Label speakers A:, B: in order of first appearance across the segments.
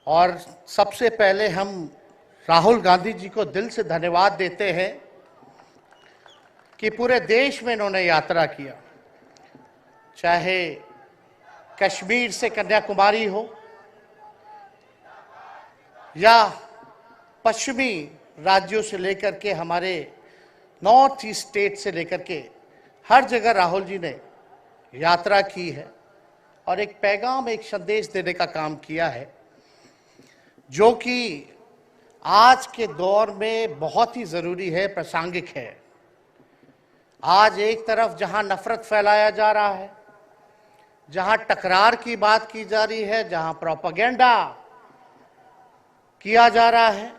A: और सबसे पहले हम राहुल गांधी जी को दिल से धन्यवाद देते हैं कि पूरे देश में इन्होंने यात्रा किया, चाहे कश्मीर से कन्याकुमारी हो या पश्चिमी राज्यों से लेकर के हमारे नॉर्थ ईस्ट स्टेट से लेकर के हर जगह राहुल जी ने यात्रा की है और एक पैगाम, एक संदेश देने का काम किया है, जो कि आज के दौर में बहुत ही ज़रूरी है, प्रासंगिक है। आज एक तरफ जहां नफरत फैलाया जा रहा है, जहां टकरार की बात की जा रही है, जहां प्रोपेगेंडा किया जा रहा है,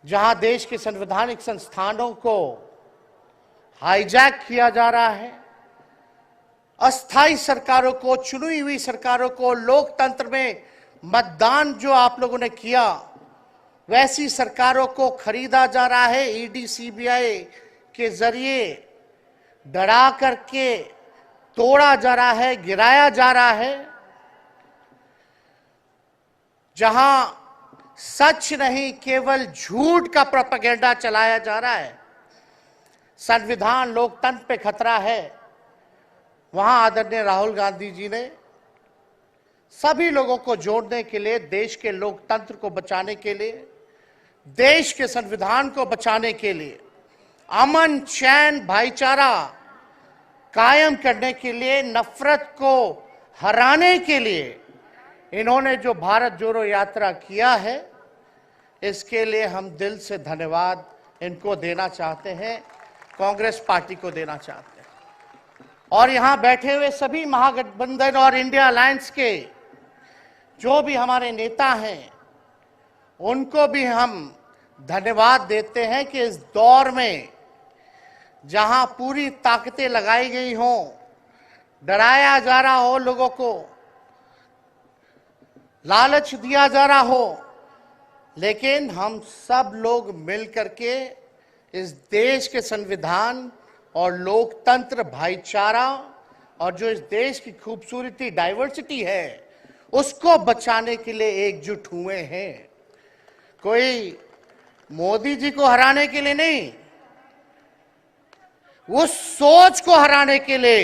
A: जहां देश के संवैधानिक संस्थानों को हाईजैक किया जा रहा है, अस्थाई सरकारों को, चुनी हुई सरकारों को, लोकतंत्र में मतदान जो आप लोगों ने किया वैसी सरकारों को खरीदा जा रहा है, ईडी सीबीआई के जरिए डरा करके तोड़ा जा रहा है, गिराया जा रहा है। जहां सच नहीं केवल झूठ का प्रोपेगेंडा चलाया जा रहा है, संविधान लोकतंत्र पे खतरा है, वहां आदरणीय राहुल गांधी जी ने सभी लोगों को जोड़ने के लिए, देश के लोकतंत्र को बचाने के लिए, देश के संविधान को बचाने के लिए, अमन चैन भाईचारा कायम करने के लिए, नफरत को हराने के लिए इन्होंने जो भारत जोड़ो यात्रा किया है, इसके लिए हम दिल से धन्यवाद इनको देना चाहते हैं, कांग्रेस पार्टी को देना चाहते हैं। और यहां बैठे हुए सभी महागठबंधन और इंडिया अलायंस के जो भी हमारे नेता हैं, उनको भी हम धन्यवाद देते हैं कि इस दौर में जहां पूरी ताकतें लगाई गई हों, डराया जा रहा हो, लोगों को लालच दिया जा रहा हो, लेकिन हम सब लोग मिलकर के इस देश के संविधान और लोकतंत्र, भाईचारा और जो इस देश की खूबसूरती, डाइवर्सिटी है, उसको बचाने के लिए एकजुट हुए हैं। कोई मोदी जी को हराने के लिए नहीं, उस सोच को हराने के लिए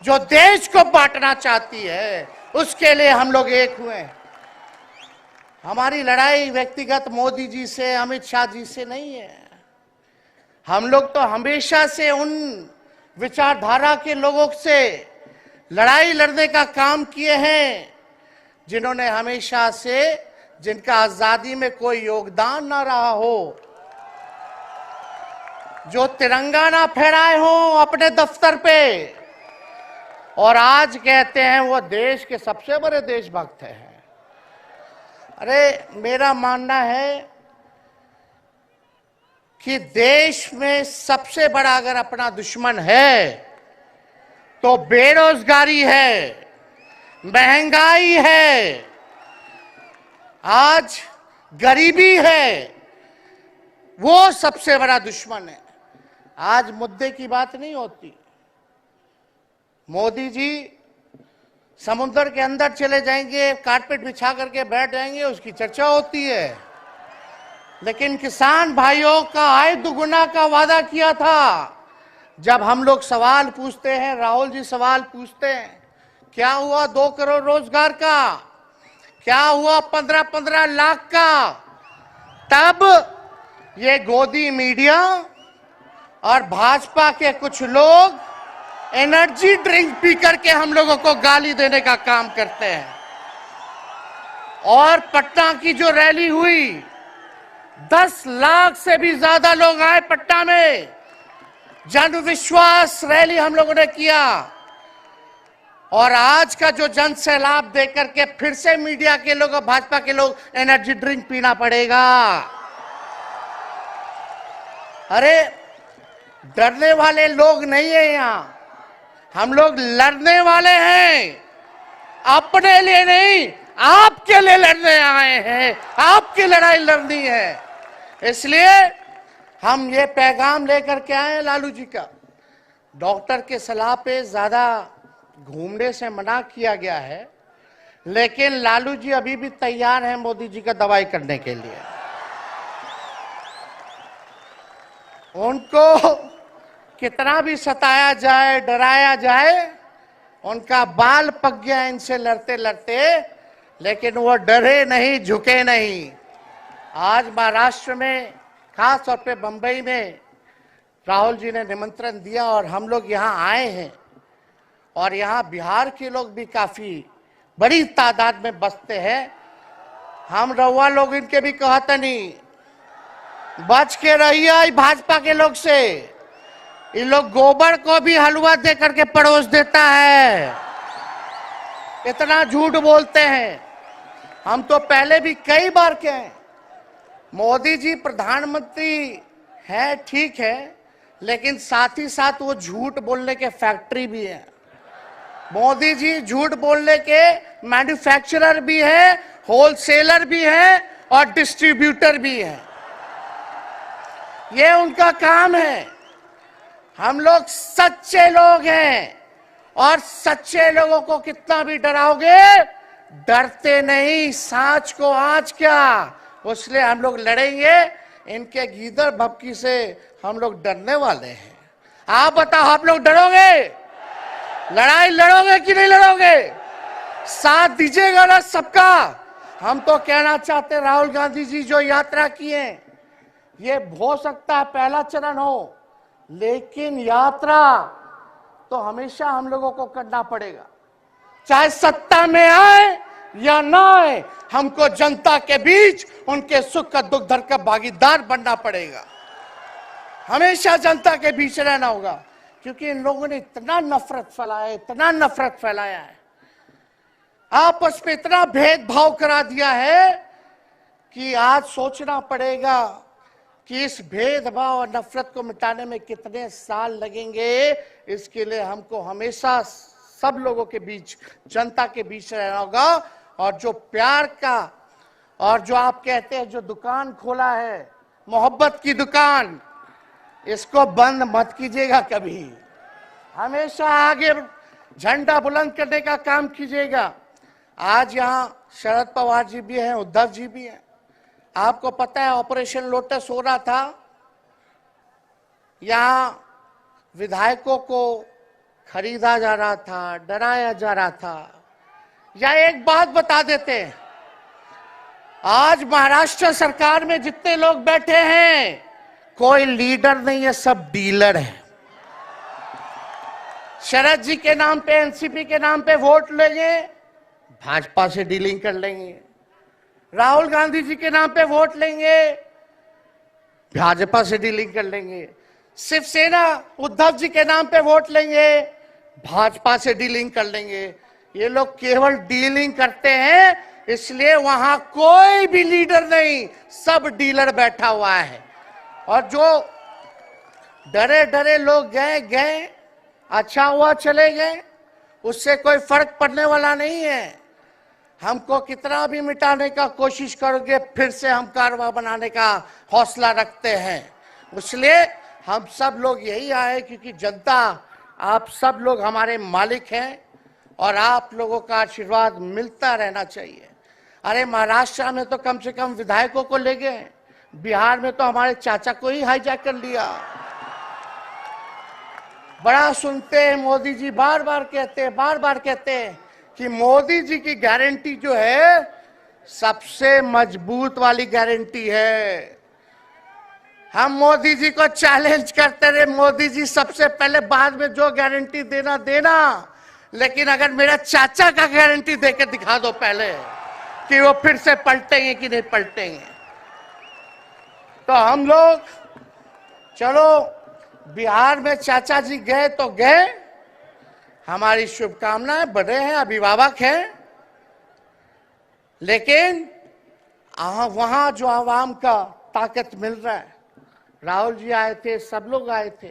A: जो देश को बांटना चाहती है, उसके लिए हम लोग एक हुए हैं। हमारी लड़ाई व्यक्तिगत मोदी जी से, अमित शाह जी से नहीं है। हम लोग तो हमेशा से उन विचारधारा के लोगों से लड़ाई लड़ने का काम किए हैं जिन्होंने हमेशा से, जिनका आजादी में कोई योगदान ना रहा हो, जो तिरंगा ना फहराए हो अपने दफ्तर पे, और आज कहते हैं वो देश के सबसे बड़े देशभक्त हैं। अरे मेरा मानना है कि देश में सबसे बड़ा अगर अपना दुश्मन है तो बेरोजगारी है, महंगाई है, आज गरीबी है, वो सबसे बड़ा दुश्मन है। आज मुद्दे की बात नहीं होती। मोदी जी समुद्र के अंदर चले जाएंगे, कारपेट बिछा करके बैठ जाएंगे, उसकी चर्चा होती है। लेकिन किसान भाइयों का आय दुगुना का वादा किया था। जब हम लोग सवाल पूछते हैं, राहुल जी सवाल पूछते हैं, क्या हुआ 2 करोड़ रोजगार का, क्या हुआ 15-15 लाख का, तब ये गोदी मीडिया और भाजपा के कुछ लोग एनर्जी ड्रिंक पी करके हम लोगों को गाली देने का काम करते हैं। और पटना की जो रैली हुई, 10 लाख से भी ज्यादा लोग आए पटना में, जन विश्वास रैली हम लोगों ने किया। और आज का जो जन सैलाब देकर के फिर से मीडिया के लोग और भाजपा के लोग एनर्जी ड्रिंक पीना पड़ेगा। अरे डरने वाले लोग नहीं है यहां, हम लोग लड़ने वाले हैं, अपने लिए नहीं, आपके लिए लड़ने आए हैं, आपकी लड़ाई लड़नी है। इसलिए हम ये पैगाम लेकर के आए हैं लालू जी का। डॉक्टर के सलाह पे ज्यादा घूमने से मना किया गया है, लेकिन लालू जी अभी भी तैयार हैं मोदी जी का दवाई करने के लिए। उनको कितना भी सताया जाए, डराया जाए, उनका बाल पक गया इनसे लड़ते लड़ते, लेकिन वो डरे नहीं, झुके नहीं। आज महाराष्ट्र में, खास तौर पे बंबई में राहुल जी ने निमंत्रण दिया और हम लोग यहाँ आए हैं। और यहाँ बिहार के लोग भी काफी बड़ी तादाद में बसते हैं। हम रउआ लोग इनके भी कहते नहीं, बच के रहिए भाजपा के लोग से। ये लोग गोबर को भी हलवा दे करके परोस देता है, इतना झूठ बोलते हैं। हम तो पहले भी कई बार कहे, मोदी जी प्रधानमंत्री है ठीक है, लेकिन साथ ही साथ वो झूठ बोलने के फैक्ट्री भी है। मोदी जी झूठ बोलने के मैन्युफैक्चरर भी है, होलसेलर भी है और डिस्ट्रीब्यूटर भी है। ये उनका काम है। हम लोग सच्चे लोग हैं और सच्चे लोगों को कितना भी डराओगे, डरते नहीं। सांच को आज क्या, इसलिए हम लोग लड़ेंगे। इनके गीदड़ भपकी से हम लोग डरने वाले हैं। आप बताओ, आप लोग डरोगे? लड़ाई लड़ोगे कि नहीं लड़ोगे? साथ दीजिएगा ना सबका? हम तो कहना चाहते, राहुल गांधी जी जो यात्रा किए, ये हो सकता है पहला चरण हो, लेकिन यात्रा तो हमेशा हम लोगों को करना पड़ेगा। चाहे सत्ता में आए या ना आए, हमको जनता के बीच उनके सुख का दुख दर्द का भागीदार बनना पड़ेगा। हमेशा जनता के बीच रहना होगा, क्योंकि इन लोगों ने इतना नफरत फैलाया, इतना नफरत फैलाया है, आपस में इतना भेदभाव करा दिया है कि आज सोचना पड़ेगा कि इस भेदभाव और नफरत को मिटाने में कितने साल लगेंगे। इसके लिए हमको हमेशा सब लोगों के बीच, जनता के बीच रहना होगा। और जो प्यार का, और जो आप कहते हैं जो दुकान खोला है, मोहब्बत की दुकान, इसको बंद मत कीजिएगा कभी। हमेशा आगे झंडा बुलंद करने का काम कीजिएगा। आज यहाँ शरद पवार जी भी हैं, उद्धव जी भी हैं। आपको पता है ऑपरेशन लोटस हो रहा था, यहाँ विधायकों को खरीदा जा रहा था, डराया जा रहा था। या एक बात बता देते हैं, आज महाराष्ट्र सरकार में जितने लोग बैठे हैं, कोई लीडर नहीं है, सब डीलर है। शरद जी के नाम पे, एनसीपी के नाम पे वोट लेंगे, भाजपा से डीलिंग कर लेंगे। राहुल गांधी जी के नाम पे वोट लेंगे, भाजपा से डीलिंग कर लेंगे। शिवसेना उद्धव जी के नाम पे वोट लेंगे, भाजपा से डीलिंग कर लेंगे। ये लोग केवल डीलिंग करते हैं, इसलिए वहां कोई भी लीडर नहीं, सब डीलर बैठा हुआ है। और जो डरे डरे लोग गए, अच्छा हुआ चले गए, उससे कोई फर्क पड़ने वाला नहीं है। हमको कितना भी मिटाने का कोशिश करोगे, फिर से हम कारवा बनाने का हौसला रखते हैं। इसलिए हम सब लोग यही आए, क्योंकि जनता, आप सब लोग हमारे मालिक हैं और आप लोगों का आशीर्वाद मिलता रहना चाहिए। अरे महाराष्ट्र में तो कम से कम विधायकों को ले गए, बिहार में तो हमारे चाचा को ही हाईजैक कर लिया। बड़ा सुनते हैं, मोदी जी बार बार कहते हैं कि मोदी जी की गारंटी जो है सबसे मजबूत वाली गारंटी है। हम मोदी जी को चैलेंज करते रहे, मोदी जी सबसे पहले, बाद में जो गारंटी देना, लेकिन अगर मेरा चाचा का गारंटी देकर दिखा दो पहले कि वो फिर से पलटेंगे कि नहीं पलटेंगे। तो हम लोग, चलो बिहार में चाचा जी गए तो गए, हमारी शुभकामनाएं, बड़े हैं, अभिभावक हैं, लेकिन वहां जो आवाम का ताकत मिल रहा है, राहुल जी आए थे, सब लोग आए थे,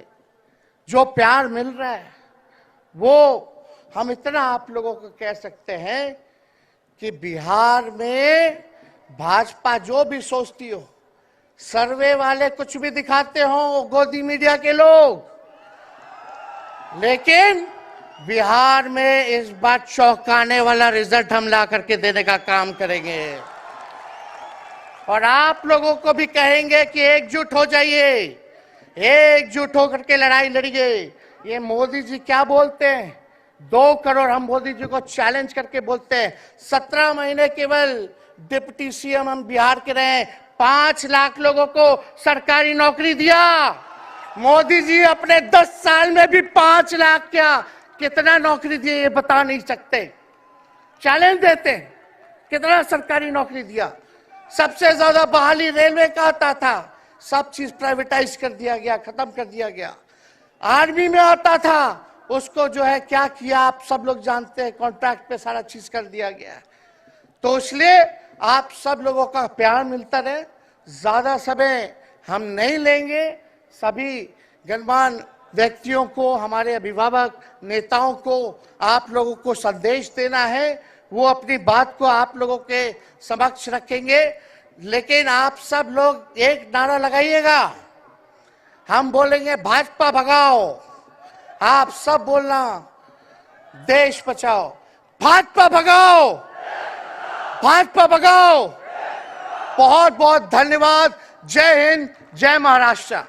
A: जो प्यार मिल रहा है, वो हम इतना आप लोगों को कह सकते हैं कि बिहार में भाजपा जो भी सोचती हो, सर्वे वाले कुछ भी दिखाते हो, गोदी मीडिया के लोग, लेकिन बिहार में इस बार चौंकाने वाला रिजल्ट हम ला करके देने का काम करेंगे और आप लोगों को भी कहेंगे कि एकजुट हो जाइए, एकजुट होकर के लड़ाई लड़िए। ये मोदी जी क्या बोलते हैं, 2 करोड़, हम मोदी जी को चैलेंज करके बोलते हैं 17 महीने केवल डिप्टी सीएम हम बिहार के रहे, 5 लाख लोगों को सरकारी नौकरी दिया। मोदी जी अपने 10 साल में भी 5 लाख क्या कितना नौकरी दिए ये बता नहीं सकते। चैलेंज देते हैं कितना सरकारी नौकरी दिया। सबसे ज्यादा बहाली रेलवे का आता था, सब चीज प्राइवेटाइज कर दिया गया, खत्म कर दिया गया। आर्मी में आता था, उसको जो है क्या किया आप सब लोग जानते हैं, कॉन्ट्रैक्ट पे सारा चीज कर दिया गया। तो इसलिए आप सब लोगों का प्यार मिलता रहे, ज्यादा समय हम नहीं लेंगे। सभी गणमान्य व्यक्तियों को, हमारे अभिभावक नेताओं को आप लोगों को संदेश देना है, वो अपनी बात को आप लोगों के समक्ष रखेंगे। लेकिन आप सब लोग एक नारा लगाइएगा, हम बोलेंगे भाजपा भगाओ, आप सब बोलना देश बचाओ। भाजपा भगाओ, भाजपा भगाओ। बहुत बहुत धन्यवाद। जय हिंद, जय महाराष्ट्र।